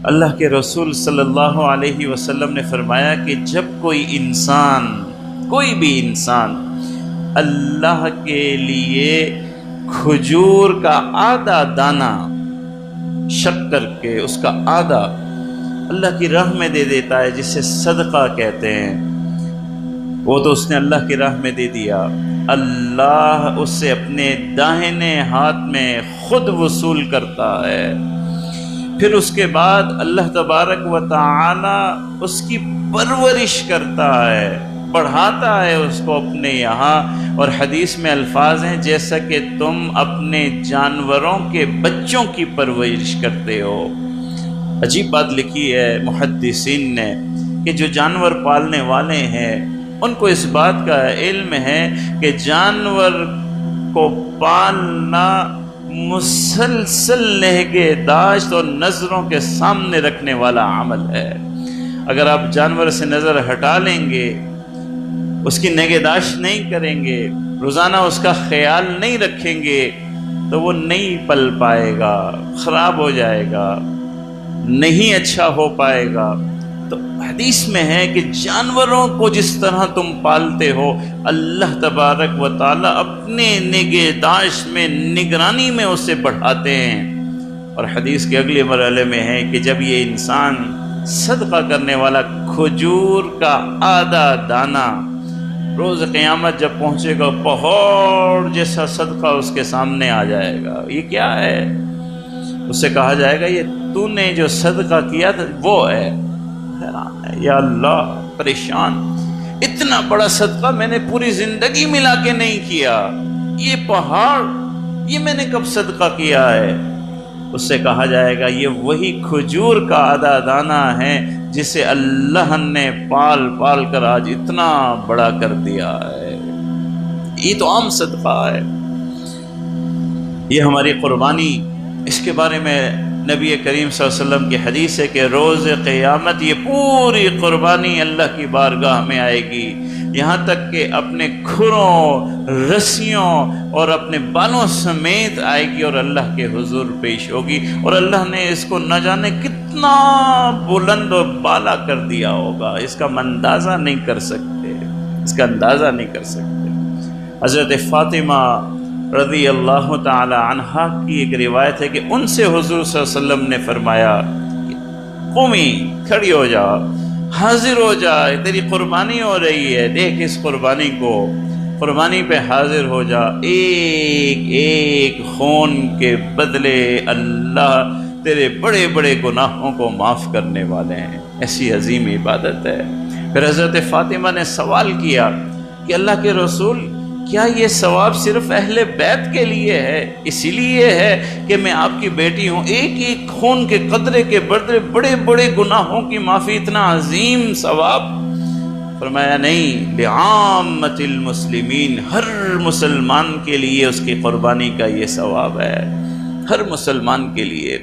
اللہ کے رسول صلی اللہ علیہ وسلم نے فرمایا کہ جب کوئی انسان، کوئی بھی انسان اللہ کے لیے کھجور کا آدھا دانہ شک کر کے اس کا آدھا اللہ کی راہ میں دے دیتا ہے، جسے صدقہ کہتے ہیں، وہ تو اس نے اللہ کی راہ میں دے دیا، اللہ اس سے اپنے داہنے ہاتھ میں خود وصول کرتا ہے۔ پھر اس کے بعد اللہ تبارک و تعالی اس کی پرورش کرتا ہے، بڑھاتا ہے اس کو اپنے یہاں، اور حدیث میں الفاظ ہیں جیسا کہ تم اپنے جانوروں کے بچوں کی پرورش کرتے ہو۔ عجیب بات لکھی ہے محدثین نے کہ جو جانور پالنے والے ہیں ان کو اس بات کا علم ہے کہ جانور کو پالنا مسلسل نگہداشت اور نظروں کے سامنے رکھنے والا عمل ہے۔ اگر آپ جانور سے نظر ہٹا لیں گے، اس کی نگہداشت نہیں کریں گے، روزانہ اس کا خیال نہیں رکھیں گے، تو وہ نہیں پل پائے گا، خراب ہو جائے گا، نہیں اچھا ہو پائے گا۔ تو حدیث میں ہے کہ جانوروں کو جس طرح تم پالتے ہو، اللہ تبارک و تعالی اپنے نگہداشت میں، نگرانی میں اسے بڑھاتے ہیں۔ اور حدیث کے اگلے مرحلے میں ہے کہ جب یہ انسان صدقہ کرنے والا کھجور کا آدھا دانہ روز قیامت جب پہنچے گا، پہاڑ جیسا صدقہ اس کے سامنے آ جائے گا، یہ کیا ہے؟ اس سے کہا جائے گا یہ تو نے جو صدقہ کیا تھا وہ ہے۔ حیران ہے، یا اللہ، پریشان، اتنا بڑا صدقہ میں نے پوری زندگی ملا کے نہیں کیا، یہ پہاڑ یہ میں نے کب صدقہ کیا ہے؟ اس سے کہا جائے گا یہ وہی کھجور کا آدھا دانہ ہے جسے اللہ نے پال پال کر آج اتنا بڑا کر دیا ہے۔ یہ تو عام صدقہ ہے، یہ ہماری قربانی، اس کے بارے میں نبی کریم صلی اللہ علیہ وسلم کی حدیث ہے کہ روز قیامت یہ پوری قربانی اللہ کی بارگاہ میں آئے گی، یہاں تک کہ اپنے کھروں، رسیوں اور اپنے بالوں سمیت آئے گی اور اللہ کے حضور پیش ہوگی، اور اللہ نے اس کو نہ جانے کتنا بلند اور بالا کر دیا ہوگا، اس کا اندازہ نہیں کر سکتے، اس کا اندازہ نہیں کر سکتے۔ حضرت فاطمہ رضی اللہ تعالی عنہا کی ایک روایت ہے کہ ان سے حضور صلی اللہ علیہ وسلم نے فرمایا قومی، کھڑی ہو جا، حاضر ہو جا، تیری قربانی ہو رہی ہے، دیکھ اس قربانی کو، قربانی پہ حاضر ہو جا، ایک ایک خون کے بدلے اللہ تیرے بڑے بڑے گناہوں کو معاف کرنے والے ہیں۔ ایسی عظیم عبادت ہے۔ پھر حضرت فاطمہ نے سوال کیا کہ اللہ کے رسول، کیا یہ ثواب صرف اہل بیت کے لیے ہے؟ اسی لیے ہے کہ میں آپ کی بیٹی ہوں، ایک ایک خون کے قطرے کے بدلے بڑے بڑے گناہوں کی معافی، اتنا عظیم ثواب؟ فرمایا نہیں، لعامت المسلمین، ہر مسلمان کے لیے اس کی قربانی کا یہ ثواب ہے، ہر مسلمان کے لیے۔